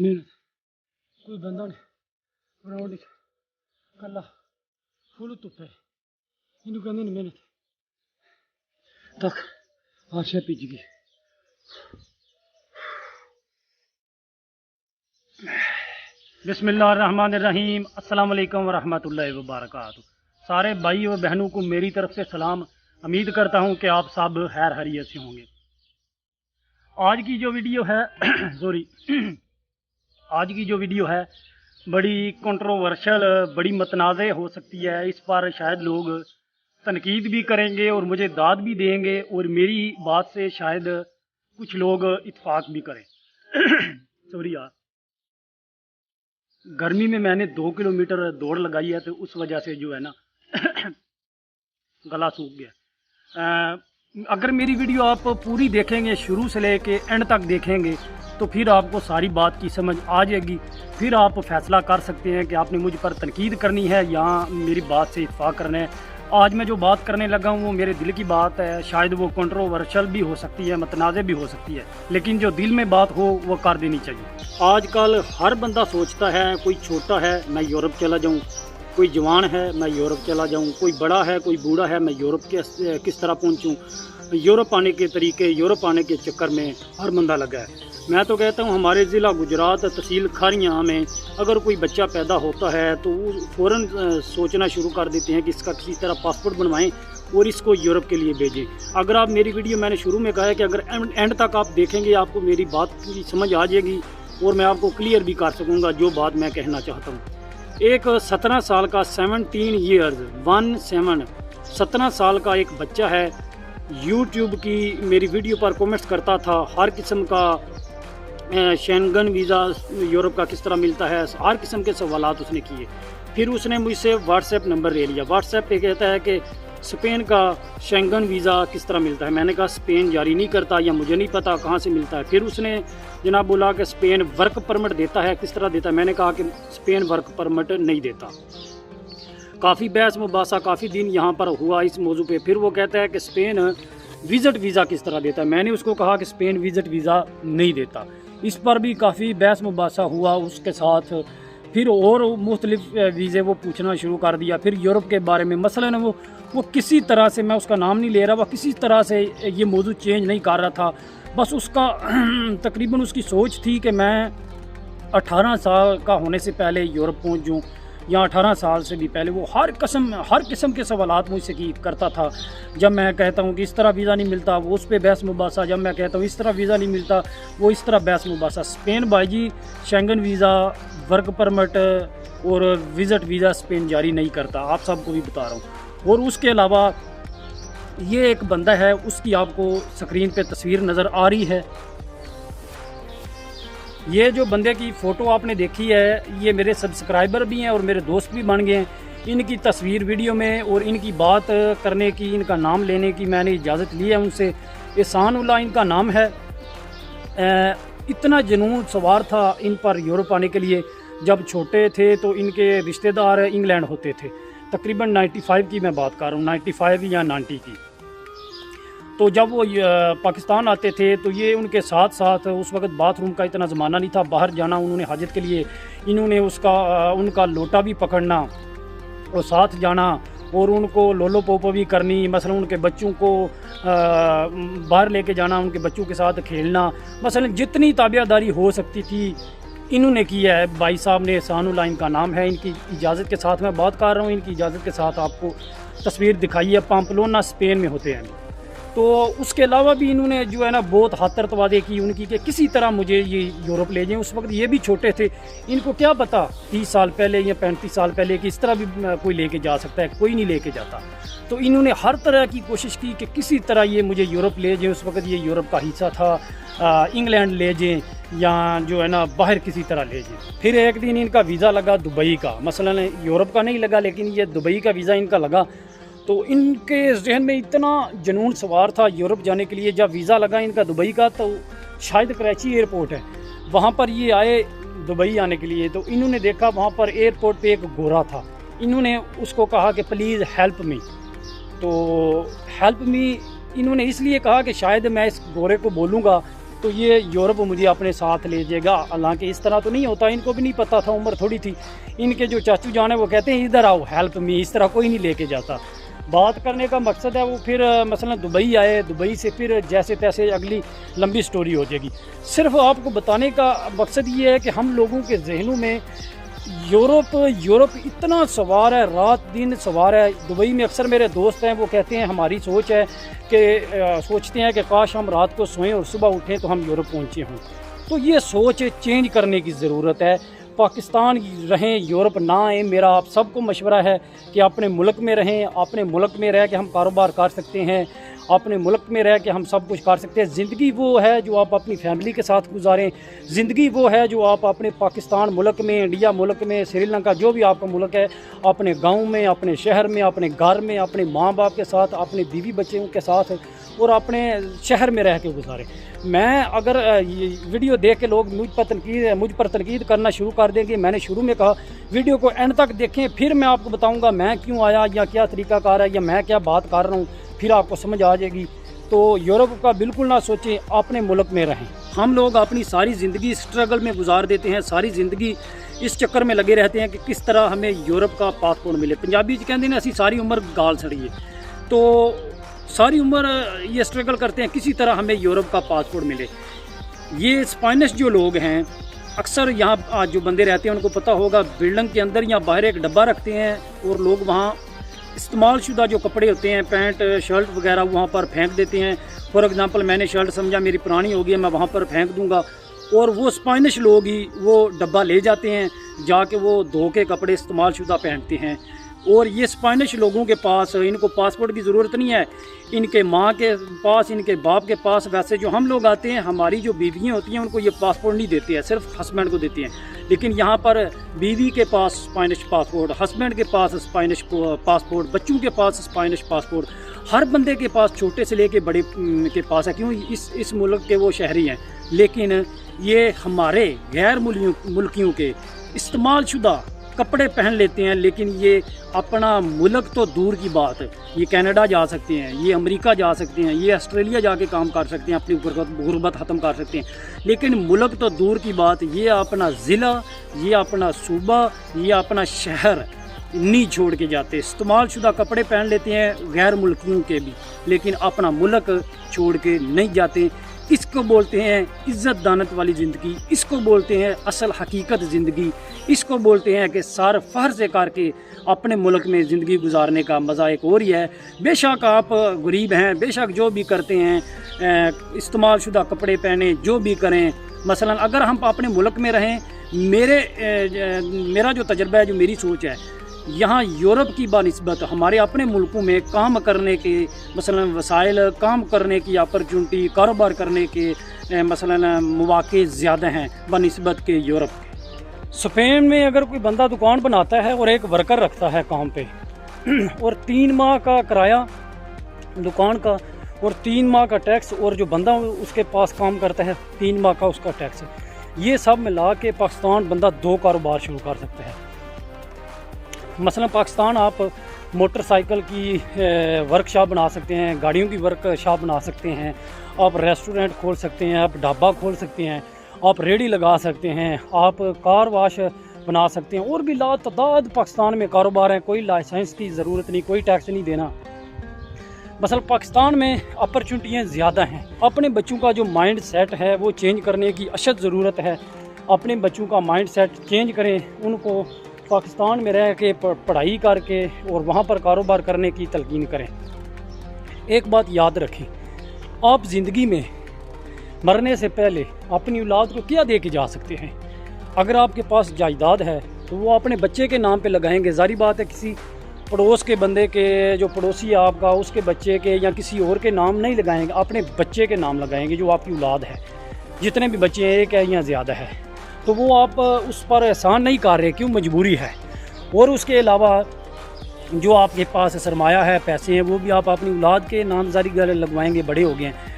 मेहनत कोई बंदा नहीं ग्राउंड कला फुल धुप्पे इनू कहते ने मेहनत तक आशा भीज गई। बिस्मिल्लाहिर्रहमानिर्रहीम अस्सलाम वालेकुम वरहमतुल्लाहि वबरकातुहू। सारे भाई और बहनों को मेरी तरफ से सलाम। उम्मीद करता हूँ कि आप सब खैर खैरियत से होंगे। आज की जो वीडियो है सॉरी आज की जो वीडियो है बड़ी कंट्रोवर्शियल बड़ी मतनाज़े हो सकती है। इस पर शायद लोग तनकीद भी करेंगे और मुझे दाद भी देंगे और मेरी बात से शायद कुछ लोग इत्फाक भी करें। सॉरी यार, गर्मी में मैंने 2 किलोमीटर दौड़ लगाई है तो उस वजह से जो है ना गला सूख गया। अगर मेरी वीडियो आप पूरी देखेंगे शुरू से लेके एंड तक देखेंगे तो फिर आपको सारी बात की समझ आ जाएगी। फिर आप फैसला कर सकते हैं कि आपने मुझ पर तनकीद करनी है या मेरी बात से इत्फाक करना है। आज मैं जो बात करने लगा हूँ वो मेरे दिल की बात है। शायद वो कंट्रोवर्शियल भी हो सकती है, मतनाज़े भी हो सकती है, लेकिन जो दिल में बात हो वो कर देनी चाहिए। आजकल हर बंदा सोचता है, कोई छोटा है मैं यूरोप चला जाऊँ, कोई जवान है मैं यूरोप चला जाऊँ, कोई बड़ा है कोई बूढ़ा है मैं यूरोप के किस तरह पहुँचूँ। यूरोप आने के तरीके, यूरोप आने के चक्कर में हर बंदा लगा है। मैं तो कहता हूँ हमारे ज़िला गुजरात तहसील खारियाँ में अगर कोई बच्चा पैदा होता है तो वो फ़ौरन सोचना शुरू कर देते हैं कि इसका किसी तरह पासपोर्ट बनवाएं और इसको यूरोप के लिए भेजें। अगर आप मेरी वीडियो, मैंने शुरू में कहा है कि अगर एंड तक आप देखेंगे आपको मेरी बात की समझ आ जाएगी और मैं आपको क्लियर भी कर सकूँगा जो बात मैं कहना चाहता हूँ। एक 17 साल का 17 साल का एक बच्चा है, यूट्यूब की मेरी वीडियो पर कमेंट्स करता था, हर किस्म का शेंगन वीज़ा यूरोप का किस तरह मिलता है, हर किस्म के सवालात उसने किए। फिर उसने मुझसे व्हाट्सएप नंबर ले लिया। व्हाट्सएप पे कहता है कि स्पेन का शेंगन वीज़ा किस तरह मिलता है। मैंने कहा स्पेन जारी नहीं करता या मुझे नहीं पता कहाँ से मिलता है। फिर उसने जनाब बोला कि स्पेन वर्क परमिट देता है, किस तरह देता है। मैंने कहा कि स्पेन वर्क परमिट नहीं देता। काफ़ी बहस मुबासा काफ़ी दिन यहाँ पर हुआ इस मौजू पे। फिर वो कहता है कि स्पेन विज़िट वीज़ा किस तरह देता है। मैंने उसको कहा कि स्पेन विज़िट वीज़ा नहीं देता। इस पर भी काफ़ी बहस मुबासा हुआ उसके साथ। फिर और मुख्तलिफ वीज़े वो पूछना शुरू कर दिया। फिर यूरोप के बारे में मसलन वो किसी तरह से, मैं उसका नाम नहीं ले रहा, वह किसी तरह से ये मौजू चेंज नहीं कर रहा था। बस उसका तकरीबन उसकी सोच थी कि मैं 18 साल का होने से पहले यूरोप पहुँच जाऊँ या 18 साल से भी पहले। वो हर किस्म के सवालात मुझसे करता था। जब मैं कहता हूँ कि इस तरह वीज़ा नहीं मिलता वो उस पर बहस मुबासा, जब मैं कहता हूँ इस तरह वीज़ा नहीं मिलता वो इस तरह बहस मुबासा। स्पेन भाईजी शेंगन वीज़ा, वर्क परमिट और विज़िट वीज़ा स्पेन जारी नहीं करता, आप सबको भी बता रहा हूँ। और उसके अलावा ये एक बंदा है, उसकी आपको स्क्रीन पर तस्वीर नज़र आ रही है। ये जो बंदे की फ़ोटो आपने देखी है ये मेरे सब्सक्राइबर भी हैं और मेरे दोस्त भी बन गए हैं। इनकी तस्वीर वीडियो में और इनकी बात करने की, इनका नाम लेने की मैंने इजाज़त ली है उनसे। एहसानुल्लाह इनका नाम है। इतना जुनून सवार था इन पर यूरोप आने के लिए। जब छोटे थे तो इनके रिश्तेदार इंग्लैंड होते थे। तकरीबन 95 की मैं बात कर रहा हूँ, 95 या 90 की। तो जब वो पाकिस्तान आते थे तो ये उनके साथ साथ, उस वक्त बाथरूम का इतना ज़माना नहीं था, बाहर जाना उन्होंने हाजत के लिए, इन्होंने उनका लोटा भी पकड़ना और साथ जाना और उनको लोलो पोपो भी करनी। मसलन उनके बच्चों को बाहर लेके जाना, उनके बच्चों के साथ खेलना, मसलन जितनी ताबियादारी हो सकती थी इन्होंने किया है। भाई साहब ने, एहसानुल्लाह इनका नाम है। इनकी इजाज़त के साथ मैं बात कर रहा हूँ, इनकी इजाज़त के साथ आपको तस्वीर दिखाई है। पाम्पलोना स्पेन में होते हैं। तो उसके अलावा भी इन्होंने जो है ना बहुत हाथरतवादे की उनकी कि किसी तरह मुझे ये यूरोप ले जाएं। उस वक्त ये भी छोटे थे, इनको क्या पता 30 साल पहले या 35 साल पहले कि इस तरह भी कोई लेके जा सकता है। कोई नहीं लेके जाता। तो इन्होंने हर तरह की कोशिश की कि किसी तरह ये मुझे यूरोप ले जाएं। उस वक्त ये यूरोप का हिस्सा था, इंग्लैंड ले जाएं या जो है ना बाहर किसी तरह ले जाएं। फिर एक दिन इनका वीज़ा लगा दुबई का, मसलन यूरोप का नहीं लगा लेकिन ये दुबई का वीज़ा इनका लगा। तो इनके जहन में इतना जुनून सवार था यूरोप जाने के लिए। जब वीज़ा लगा इनका दुबई का तो शायद कराची एयरपोर्ट है, वहाँ पर ये आए दुबई आने के लिए। तो इन्होंने देखा वहाँ पर एयरपोर्ट पे एक गोरा था। इन्होंने उसको कहा कि प्लीज़ हेल्प मी। तो हेल्प मी इन्होंने इसलिए कहा कि शायद मैं इस गोरे को बोलूँगा तो ये यूरोप मुझे अपने साथ ले जाएगा। हालांकि इस तरह तो नहीं होता, इनको भी नहीं पता था, उम्र थोड़ी थी। इनके जो चाचू जान है वो कहते हैं इधर आओ हेल्प मी, इस तरह कोई नहीं लेके जाता। बात करने का मकसद है वो फिर मसलन दुबई आए, दुबई से फिर जैसे तैसे अगली लंबी स्टोरी हो जाएगी। सिर्फ आपको बताने का मकसद ये है कि हम लोगों के जहनों में यूरोप इतना सवार है, रात दिन सवार है। दुबई में अक्सर मेरे दोस्त हैं, वो कहते हैं हमारी सोच है कि सोचते हैं कि काश हम रात को सोएं और सुबह उठें तो हम यूरोप पहुंचे हों। तो ये सोच चेंज करने की ज़रूरत है। पाकिस्तान रहें, यूरोप ना आए। मेरा आप सबको मशवरा है कि अपने मुल्क में रहें। अपने मुल्क में रह के हम कारोबार कर सकते हैं, अपने मुल्क में रह के हम सब कुछ कर सकते हैं। ज़िंदगी वो है जो आप अपनी फैमिली के साथ गुजारें, ज़िंदगी वो है जो आप अपने पाकिस्तान मुल्क में, इंडिया मुल्क में, श्रीलंका जो भी आपका मुल्क है, अपने गांव में, अपने शहर में, अपने घर में, अपने माँ बाप के साथ, अपने बीवी बच्चों के साथ और अपने शहर में रह के गुजारें। मैं अगर ये वीडियो देख के लोग मुझ पर तनकीद करना शुरू कर देंगे, मैंने शुरू में कहा वीडियो को एंड तक देखें, फिर मैं आपको बताऊंगा मैं क्यों आया या क्या तरीकाकार है या मैं क्या बात कर रहा हूँ, फिर आपको समझ आ जाएगी। तो यूरोप का बिल्कुल ना सोचें, अपने मुल्क में रहें। हम लोग अपनी सारी ज़िंदगी स्ट्रगल में गुजार देते हैं, सारी ज़िंदगी इस चक्कर में लगे रहते हैं कि किस तरह हमें यूरोप का पासपोर्ट मिले। पंजाबी कहते हैं असी सारी उम्र गाल सड़ी है, तो सारी उम्र ये स्ट्रगल करते हैं किसी तरह हमें यूरोप का पासपोर्ट मिले। ये स्पेनिश जो लोग हैं, अक्सर यहाँ जो बंदे रहते हैं उनको पता होगा, बिल्डिंग के अंदर या बाहर एक डब्बा रखते हैं और लोग वहाँ इस्तेमाल शुदा जो कपड़े होते हैं, पैंट शर्ट वगैरह, वहाँ पर फेंक देते हैं। फॉर एग्ज़ाम्पल मैंने शर्ट समझा मेरी पुरानी हो गई है, मैं वहाँ पर फेंक दूँगा, और वो स्पेनिश लोग ही वो डब्बा ले जाते हैं, जाके वो धो के कपड़े इस्तेमाल शुदा पहनते हैं। और ये स्पेनिश लोगों के पास इनको पासपोर्ट की ज़रूरत नहीं है, इनके माँ के पास, इनके बाप के पास। वैसे जो हम लोग आते हैं, हमारी जो बीवियाँ होती हैं उनको ये पासपोर्ट नहीं देते हैं, सिर्फ हस्बैंड को देते हैं। लेकिन यहाँ पर बीवी के पास स्पेनिश पासपोर्ट, हस्बैंड के पास स्पेनिश पासपोर्ट, बच्चों के पास स्पेनिश पासपोर्ट, हर बंदे के पास, छोटे से लेके बड़े के पास है। क्यों? इस मुल्क के वो शहरी हैं। लेकिन ये हमारे गैर मुल्कियों के इस्तेमाल शुदा कपड़े पहन लेते हैं, लेकिन ये अपना मुल्क तो दूर की बात, ये कनाडा जा सकते हैं, ये अमेरिका जा सकते हैं, ये ऑस्ट्रेलिया जाके काम कर सकते हैं, अपनी गुर्बत ख़त्म कर सकते हैं। लेकिन मुल्क तो दूर की बात, ये अपना ज़िला, ये अपना सूबा, ये अपना शहर नहीं छोड़ के जाते। इस्तेमाल शुदा कपड़े पहन लेते हैं गैर मुल्कियों के भी, लेकिन अपना मुल्क छोड़ के नहीं जाते। इसको बोलते हैं इज़्ज़त दानत वाली ज़िंदगी, इसको बोलते हैं असल हकीकत ज़िंदगी, इसको बोलते हैं कि सार फहर से करके अपने मुल्क में ज़िंदगी गुजारने का मज़ा एक और ही है। बेशक आप गरीब हैं, बेशक जो भी करते हैं, इस्तेमाल शुदा कपड़े पहने, जो भी करें। मसलन अगर हम अपने मुल्क में रहें, मेरा जो तजर्बा है, जो मेरी सोच है, यहाँ यूरोप की बानिस्बत हमारे अपने मुल्कों में काम करने के मसलन वसाइल, काम करने की अपॉर्चुनिटी, कारोबार करने के मसलन मौके ज़्यादा हैं बनिस्बत के यूरोप के। स्पेन में अगर कोई बंदा दुकान बनाता है और एक वर्कर रखता है काम पे और 3 माह का किराया दुकान का और 3 माह का टैक्स, और जो बंदा उसके पास काम करता है 3 माह का उसका टैक्स, ये सब मिला के पाकिस्तान बंदा 2 कारोबार शुरू कर सकता है। मसलन पाकिस्तान आप मोटरसाइकिल की वर्कशॉप बना सकते हैं, गाड़ियों की वर्कशॉप बना सकते हैं, आप रेस्टोरेंट खोल सकते हैं, आप ढाबा खोल सकते हैं, आप रेडी लगा सकते हैं, आप कार वाश बना सकते हैं, और भी लातादाद पाकिस्तान में कारोबार हैं। कोई लाइसेंस की ज़रूरत नहीं, कोई टैक्स नहीं देना। मसलन पाकिस्तान में अपॉर्चुनिटियाँ ज़्यादा हैं। अपने बच्चों का जो माइंड सेट है वो चेंज करने की अशद ज़रूरत है। अपने बच्चों का माइंड सेट चेंज करें, उनको पाकिस्तान में रह के पढ़ाई करके और वहाँ पर कारोबार करने की तलकीन करें। एक बात याद रखें, आप ज़िंदगी में मरने से पहले अपनी औलाद को क्या दे के जा सकते हैं। अगर आपके पास जायदाद है तो वो अपने बच्चे के नाम पे लगाएंगे। जारी बात है, किसी पड़ोस के बंदे के, जो पड़ोसी है आपका, उसके बच्चे के या किसी और के नाम नहीं लगाएंगे, अपने बच्चे के नाम लगाएंगे जो आपकी औलाद है। जितने भी बच्चे हैं, एक है या ज़्यादा है, तो वो आप उस पर एहसान नहीं कर रहे, क्यों? मजबूरी है। और उसके अलावा जो आपके पास सरमाया है, पैसे हैं, वो भी आप अपनी औलाद के नामजारी लगवाएंगे, बड़े हो गए हैं।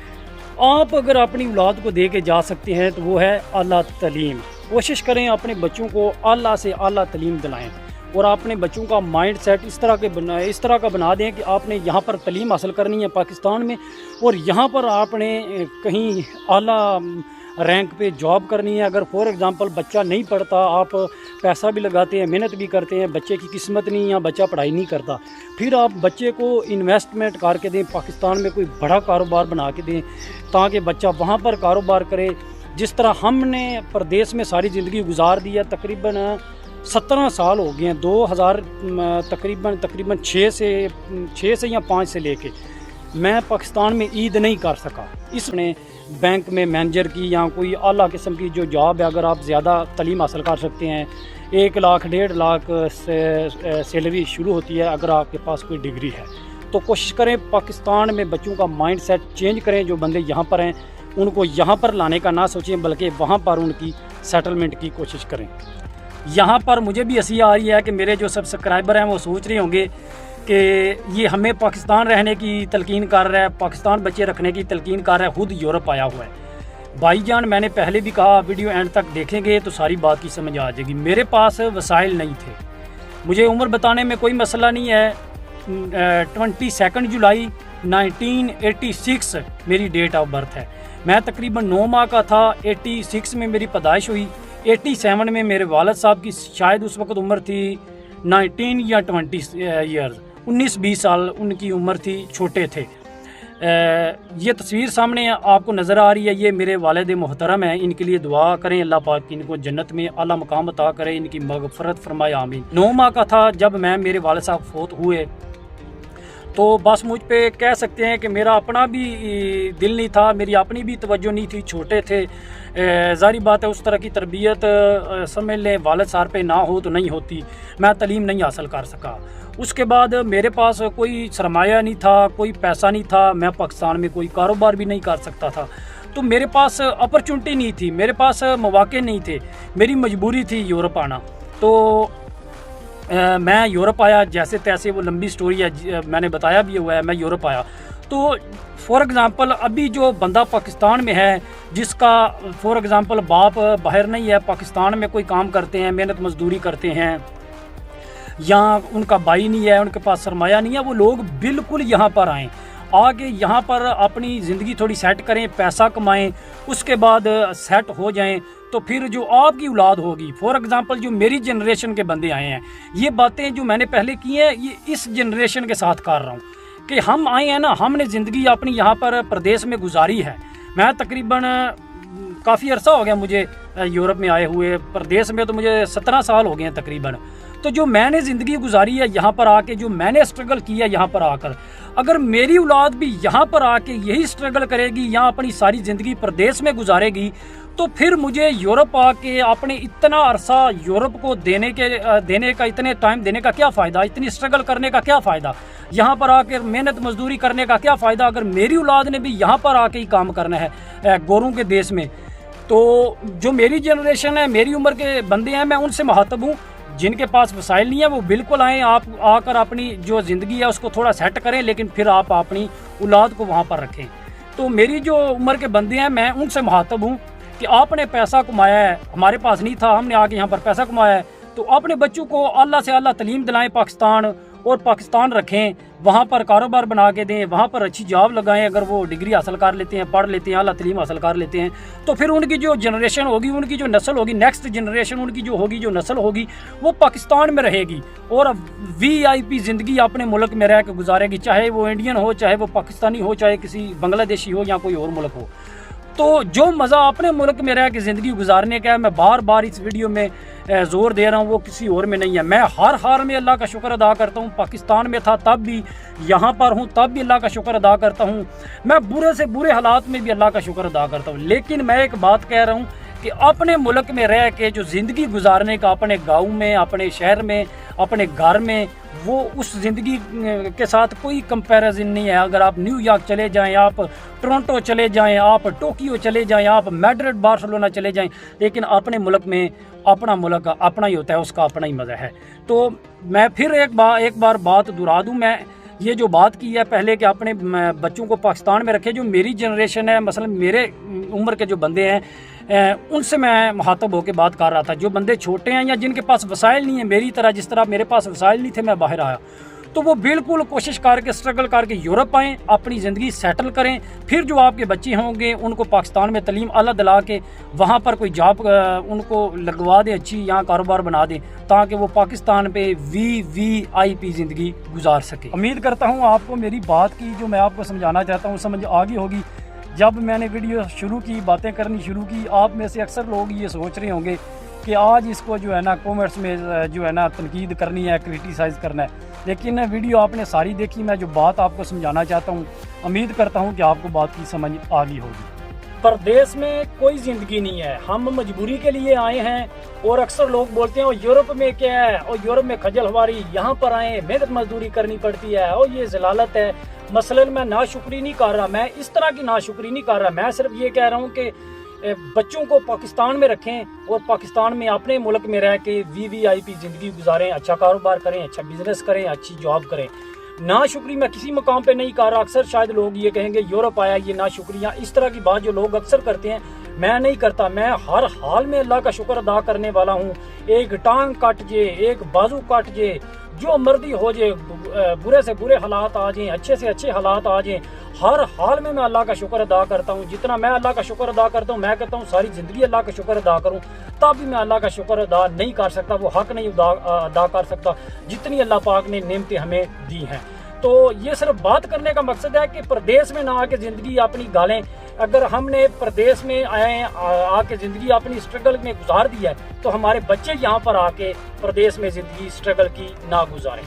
आप अगर अपनी औलाद को दे के जा सकते हैं तो वो है आला तालीम। कोशिश करें अपने बच्चों को आला से आला तालीम दिलाएं, और अपने बच्चों का माइंड सेट इस तरह का बना दें कि आपने यहाँ पर तालीम हासिल करनी है पाकिस्तान में, और यहाँ पर आपने कहीं आला रैंक पे जॉब करनी है। अगर फॉर एग्ज़ाम्पल बच्चा नहीं पढ़ता, आप पैसा भी लगाते हैं, मेहनत भी करते हैं, बच्चे की किस्मत नहीं या बच्चा पढ़ाई नहीं करता, फिर आप बच्चे को इन्वेस्टमेंट करके दें, पाकिस्तान में कोई बड़ा कारोबार बना के दें ताकि बच्चा वहाँ पर कारोबार करे। जिस तरह हमने प्रदेश में सारी ज़िंदगी गुजार दी है, तकरीबन 17 साल हो गए हैं, 2000 तकरीबन 6 से या 5 से लेके मैं पाकिस्तान में ईद नहीं कर सका। इसने बैंक में मैनेजर की या कोई आला किस्म की जो जॉब है, अगर आप ज़्यादा तालीम हासिल कर सकते हैं, 1 लाख 1.5 लाख से सैलरी शुरू होती है अगर आपके पास कोई डिग्री है। तो कोशिश करें पाकिस्तान में बच्चों का माइंड सेट चेंज करें। जो बंदे यहाँ पर हैं उनको यहाँ पर लाने का ना सोचें, बल्कि वहाँ पर उनकी सेटलमेंट की कोशिश करें। यहाँ पर मुझे भी हंसी आ रही है कि मेरे जो सब्सक्राइबर हैं वो सोच रहे होंगे कि ये हमें पाकिस्तान रहने की तलकीन कर रहा है, पाकिस्तान बच्चे रखने की तलकीन कर रहा है, खुद यूरोप आया हुआ है। भाईजान मैंने पहले भी कहा, वीडियो एंड तक देखेंगे तो सारी बात की समझ आ जाएगी। मेरे पास वसाइल नहीं थे, मुझे उम्र बताने में कोई मसला नहीं है। 22 जुलाई 1986 मेरी डेट ऑफ बर्थ है। मैं तकरीबन 9 माह का था। 86 में मेरी पैदाइश हुई। 87 में मेरे वालिद साहब की शायद उस वक्त उम्र थी 19 या 20 ईयर्स, 19-20 साल उनकी उम्र थी, छोटे थे। ये तस्वीर सामने आपको नज़र आ रही है, ये मेरे वालिद मोहतरम हैं। इनके लिए दुआ करें, अल्लाह पाक इनको जन्नत में आला मकाम अता करे, इनकी मगफरत फरमाए, आमीन। 9 माह का था जब मेरे वालिद साहब फोत हुए। तो बस मुझ पे कह सकते हैं कि मेरा अपना भी दिल नहीं था, मेरी अपनी भी तवज्जो नहीं थी, छोटे थे। ज़ाहिर बात है उस तरह की तरबियत समझ लें वालिद साहब पे ना हो तो नहीं होती। मैं तालीम नहीं हासिल कर सका। उसके बाद मेरे पास कोई सरमाया नहीं था, कोई पैसा नहीं था, मैं पाकिस्तान में कोई कारोबार भी नहीं कर सकता था। तो मेरे पास अपॉर्चुनिटी नहीं थी, मेरे पास मौके नहीं थे, मेरी मजबूरी थी यूरोप आना। तो मैं यूरोप आया जैसे तैसे, वो लंबी स्टोरी है, मैंने बताया भी हुआ है। मैं यूरोप आया तो फॉर एग्ज़ाम्पल अभी जो बंदा पाकिस्तान में है, जिसका फॉर एग्ज़ाम्पल बाप बाहर नहीं है, पाकिस्तान में कोई काम करते हैं, मेहनत मजदूरी करते हैं, या उनका भाई नहीं है, उनके पास सरमाया नहीं है, वो लोग बिल्कुल यहाँ पर आएँ, आके यहाँ पर अपनी ज़िंदगी थोड़ी सेट करें, पैसा कमाएं, उसके बाद सेट हो जाएं। तो फिर जो आपकी औलाद होगी, फॉर एग्ज़ाम्पल जो मेरी जनरेशन के बंदे आए हैं, ये बातें जो मैंने पहले की हैं ये इस जनरेशन के साथ कर रहा हूँ कि हम आए हैं ना, हमने ज़िंदगी अपनी यहाँ पर प्रदेश में गुजारी है। मैं तकरीबन काफ़ी अरसा हो गया मुझे यूरोप में आए हुए, प्रदेश में तो मुझे 17 साल हो गए हैं तकरीबन। तो जो मैंने ज़िंदगी गुजारी है यहाँ पर आके, जो मैंने स्ट्रगल किया यहाँ पर आकर, अगर मेरी औलाद भी यहाँ पर आके यही स्ट्रगल करेगी, यहाँ अपनी सारी ज़िंदगी प्रदेश में गुजारेगी, तो फिर मुझे यूरोप आके अपने इतना अरसा यूरोप को देने का, इतने टाइम देने का क्या फ़ायदा, इतनी स्ट्रगल करने का क्या फ़ायदा, यहाँ पर आके मेहनत मजदूरी करने का क्या फ़ायदा, अगर मेरी औलाद ने भी यहाँ पर आके ही काम करना है गोरों के देश में। तो जो मेरी जनरेशन है, मेरी उम्र के बंदे हैं, मैं उनसे मुखातब हूँ। जिनके पास वसाइल नहीं है वो बिल्कुल आएँ, आप आकर अपनी जो ज़िंदगी है उसको थोड़ा सेट करें, लेकिन फिर आप अपनी औलाद को वहाँ पर रखें। तो मेरी जो उम्र के बंदे हैं, मैं उनसे मुखातब हूँ कि आपने पैसा कमाया है, हमारे पास नहीं था, हमने आके यहाँ पर पैसा कमाया है, तो अपने बच्चों को अल्लाह से अल्लाह तालीम दिलाएं पाकिस्तान, और पाकिस्तान रखें, वहाँ पर कारोबार बना के दें, वहाँ पर अच्छी जॉब लगाएं। अगर वो डिग्री हासिल कर लेते हैं, पढ़ लेते हैं, अल्लाह तालीम हासिल कर लेते हैं, तो फिर उनकी जो जनरेशन होगी, उनकी जो नस्ल होगी, नेक्स्ट जनरेशन उनकी जो होगी, जो नस्ल होगी, वो पाकिस्तान में रहेगी और VIP ज़िंदगी अपने मुल्क में रह के गुजारेगी, चाहे वो इंडियन हो, चाहे वो पाकिस्तानी हो, चाहे किसी बांग्लादेशी हो या कोई और मुल्क हो। तो जो मज़ा अपने मुल्क में रह के ज़िंदगी गुजारने का है, मैं बार बार इस वीडियो में ज़ोर दे रहा हूँ, वो किसी और में नहीं है। मैं हर हाल में अल्लाह का शुक्र अदा करता हूँ। पाकिस्तान में था तब भी, यहाँ पर हूँ तब भी अल्लाह का शुक्र अदा करता हूँ। मैं बुरे से बुरे हालात में भी अल्लाह का शुक्र अदा करता हूँ। लेकिन मैं एक बात कह रहा हूँ कि अपने मुल्क में रह के जो ज़िंदगी गुजारने का, अपने गाँव में, अपने शहर में, अपने घर में, वो उस ज़िंदगी के साथ कोई कंपैरिजन नहीं है। अगर आप न्यूयॉर्क चले जाएं, आप टोरंटो चले जाएं, आप टोक्यो चले जाएं, आप मैड्रिड बार्सिलोना चले जाएं, लेकिन अपने मुल्क में अपना मुल्क अपना ही होता है, उसका अपना ही मज़ा है। तो मैं फिर एक बार बात दोहरा दूँ, मैं ये जो बात की है पहले कि अपने बच्चों को पाकिस्तान में रखे। जो मेरी जनरेशन है, मसलन मेरे उम्र के जो बंदे हैं, उनसे मैं मुखातब होकर बात कर रहा था। जो बंदे छोटे हैं या जिनके पास वसाइल नहीं है, मेरी तरह जिस तरह मेरे पास वसाइल नहीं थे मैं बाहर आया, तो वो बिल्कुल कोशिश करके स्ट्रगल करके यूरोप आएँ, अपनी ज़िंदगी सेटल करें। फिर जो आपके बच्चे होंगे उनको पाकिस्तान में तलीम आला दिला के वहाँ पर कोई जॉब उनको लगवा दें अच्छी, यहाँ कारोबार बना दें, ताकि वो पाकिस्तान पे VVIP ज़िंदगी गुजार सके। उम्मीद करता हूँ आपको मेरी बात की जो मैं आपको समझाना चाहता हूँ समझ आ गई होगी। जब मैंने वीडियो शुरू की, बातें करनी शुरू की, आप में से अक्सर लोग ये सोच रहे होंगे कि आज इसको जो है ना कॉमेंट्स में जो है ना तनकीद करनी है, क्रिटिसाइज़ करना है, लेकिन वीडियो आपने सारी देखी। मैं जो बात आपको समझाना चाहता हूँ, उम्मीद करता हूँ कि आपको बात की समझ आ गई होगी। परदेश में कोई ज़िंदगी नहीं है, हम मजबूरी के लिए आए हैं। और अक्सर लोग बोलते हैं और यूरोप में क्या है, और यूरोप में खजल हवारी, यहाँ पर आए मेहनत मजदूरी करनी पड़ती है, और ये जलालत है। मसलन मैं नाशुक्री नहीं कर रहा, मैं इस तरह की नाशुक्री नहीं कर रहा, मैं सिर्फ ये कह रहा हूँ कि बच्चों को पाकिस्तान में रखें और पाकिस्तान में अपने मुल्क में रह के VVIP ज़िंदगी गुजारें, अच्छा कारोबार करें, अच्छा बिजनेस करें, अच्छी जॉब करें। नाशुक्री मैं किसी मकाम पे नहीं कर रहा। अक्सर शायद लोग ये कहेंगे यूरोप आया ये नाशुक्रियाँ, इस तरह की बात जो लोग अक्सर करते हैं, मैं नहीं करता। मैं हर हाल में अल्लाह का शुक्र अदा करने वाला हूँ। एक टांग कट जे, एक बाजू कट जे, जो मर्जी हो जाए, बुरे से बुरे हालात आ जाएं, अच्छे से अच्छे हालात आ जाएं, हर हाल में मैं अल्लाह का शुक्र अदा करता हूँ। जितना मैं अल्लाह का शुक्र अदा करता हूँ, मैं कहता हूँ सारी ज़िंदगी अल्लाह का शुक्र अदा करूँ, तब भी मैं अल्लाह का शुक्र अदा नहीं कर सकता, वो हक नहीं अदा कर सकता जितनी अल्लाह पाक ने नेमतें हमें दी हैं। तो ये सिर्फ बात करने का मकसद है कि प्रदेश में ना आके ज़िंदगी अपनी गालें। अगर हमने प्रदेश में आके ज़िंदगी अपनी स्ट्रगल में गुजार दी है, तो हमारे बच्चे यहाँ पर आके प्रदेश में ज़िंदगी स्ट्रगल की ना गुजारें।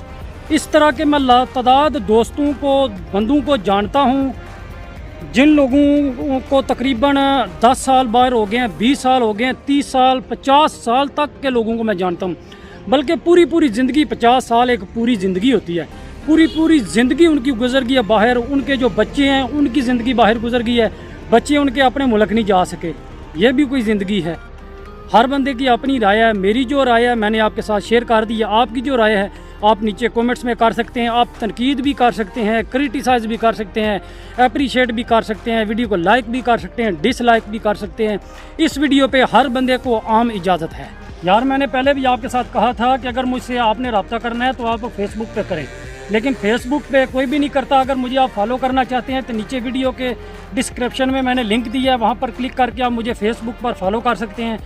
इस तरह के मैं लातादाद दोस्तों को, बंधुओं को जानता हूँ, जिन लोगों को तकरीबन 10 साल बाहर हो गए हैं, 20 साल हो गए हैं, 30 साल 50 साल तक के लोगों को मैं जानता हूँ। बल्कि पूरी ज़िंदगी, 50 साल एक पूरी ज़िंदगी होती है, पूरी ज़िंदगी उनकी गुजर गई है बाहर। उनके जो बच्चे हैं उनकी ज़िंदगी बाहर गुजर गई है, बच्चे उनके अपने मुल्क नहीं जा सके, ये भी कोई ज़िंदगी है। हर बंदे की अपनी राय है। मेरी जो राय है मैंने आपके साथ शेयर कर दी है। आपकी जो राय है आप नीचे कमेंट्स में कर सकते हैं, आप तनकीद भी कर सकते हैं, क्रिटिसाइज़ भी कर सकते हैं, अप्रिशिएट भी कर सकते हैं, वीडियो को लाइक भी कर सकते हैं, डिसलाइक भी कर सकते हैं। इस वीडियो पे हर बंदे को आम इजाज़त है। यार मैंने पहले भी आपके साथ कहा था कि अगर मुझसे आपने रब्ता करना है तो आप फेसबुक पे करें, लेकिन फेसबुक पे कोई भी नहीं करता। अगर मुझे आप फॉलो करना चाहते हैं तो नीचे वीडियो के डिस्क्रिप्शन में मैंने लिंक दिया है, वहाँ पर क्लिक करके आप मुझे फेसबुक पर फॉलो कर सकते हैं।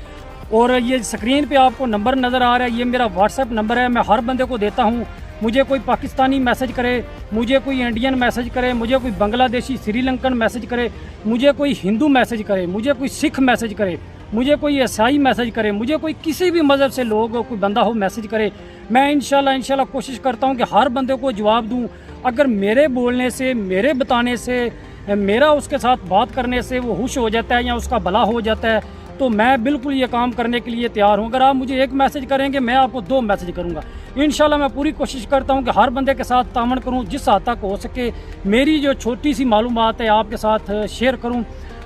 और ये स्क्रीन पे आपको नंबर नज़र आ रहा है, ये मेरा व्हाट्सएप नंबर है, मैं हर बंदे को देता हूँ। मुझे कोई पाकिस्तानी मैसेज करे, मुझे कोई इंडियन मैसेज करे, मुझे कोई बांग्लादेशी श्रीलंकन मैसेज करे, मुझे कोई हिंदू मैसेज करे, मुझे कोई सिख मैसेज करे, मुझे कोई ईसाई मैसेज करे, मुझे कोई किसी भी मज़हब से लोग कोई बंदा हो मैसेज करे, मैं इंशाल्लाह कोशिश करता हूँ कि हर बंदे को जवाब दूँ। अगर मेरे बोलने से, मेरे बताने से, मेरा उसके साथ बात करने से वो खुश हो जाता है या उसका भला हो जाता है, तो मैं बिल्कुल ये काम करने के लिए तैयार हूँ। अगर आप मुझे एक मैसेज करेंगे, मैं आपको 2 मैसेज करूँगा। इंशाल्लाह मैं पूरी कोशिश करता हूँ कि हर बंदे के साथ तामन करूँ, जिस हद तक हो सके मेरी जो छोटी सी मालूमात है आपके साथ शेयर करूँ।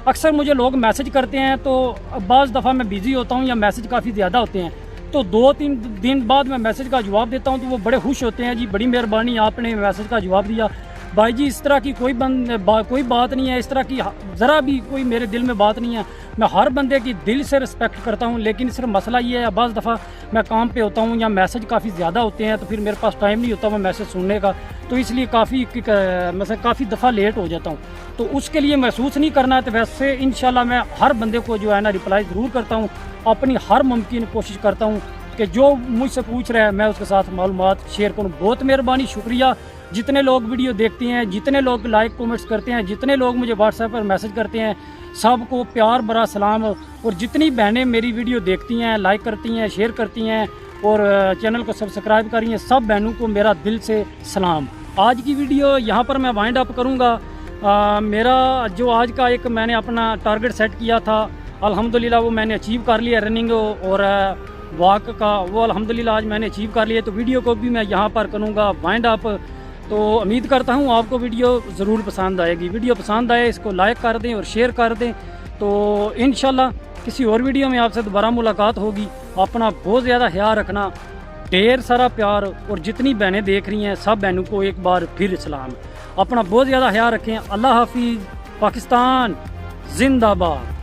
अक्सर मुझे लोग मैसेज करते हैं तो बाज़ दफ़ा मैं बिज़ी होता हूँ या मैसेज काफ़ी ज़्यादा होते हैं, तो 2-3 दिन बाद मैं मैसेज का जवाब देता हूँ, तो वो बड़े खुश होते हैं, जी बड़ी मेहरबानी आपने मैसेज का जवाब दिया। भाई जी इस तरह की कोई बात नहीं है, इस तरह की ज़रा भी कोई मेरे दिल में बात नहीं है। मैं हर बंदे की दिल से रिस्पेक्ट करता हूँ, लेकिन सिर्फ मसला ये है बाज़ दफ़ा मैं काम पे होता हूँ या मैसेज काफ़ी ज़्यादा होते हैं, तो फिर मेरे पास टाइम नहीं होता वो मैसेज सुनने का, तो इसलिए काफ़ी दफ़ा लेट हो जाता हूँ। तो उसके लिए महसूस नहीं करना है। तो वैसे इंशाल्लाह मैं हर बंदे को जो है ना रिप्लाई ज़रूर करता हूँ, अपनी हर मुमकिन कोशिश करता हूँ कि जो मुझसे पूछ रहा है मैं उसके साथ मालूमात शेयर करूँ। बहुत मेहरबानी, शुक्रिया जितने लोग वीडियो देखते हैं, जितने लोग लाइक कमेंट्स करते हैं, जितने लोग मुझे व्हाट्सएप पर मैसेज करते हैं, सबको प्यार भरा सलाम। और जितनी बहनें मेरी वीडियो देखती हैं, लाइक करती हैं, शेयर करती हैं और चैनल को सब्सक्राइब कर रही हैं, सब बहनों को मेरा दिल से सलाम। आज की वीडियो यहाँ पर मैं वाइंड अप करूँगा। मेरा जो आज का एक मैंने अपना टारगेट सेट किया था, अल्हम्दुलिल्लाह वो मैंने अचीव कर लिया। रनिंग और वॉक का वो अल्हम्दुलिल्लाह आज मैंने अचीव कर लिया। तो वीडियो को भी मैं यहाँ पर करूँगा वाइंड अप। तो उम्मीद करता हूँ आपको वीडियो ज़रूर पसंद आएगी। वीडियो पसंद आए इसको लाइक कर दें और शेयर कर दें। तो इंशाल्लाह किसी और वीडियो में आपसे दोबारा मुलाकात होगी। अपना बहुत ज़्यादा ख्याल रखना, ढेर सारा प्यार। और जितनी बहनें देख रही हैं सब बहनों को एक बार फिर सलाम। अपना बहुत ज़्यादा ख्याल रखें। अल्लाह हाफिज़। पाकिस्तान जिंदाबाद।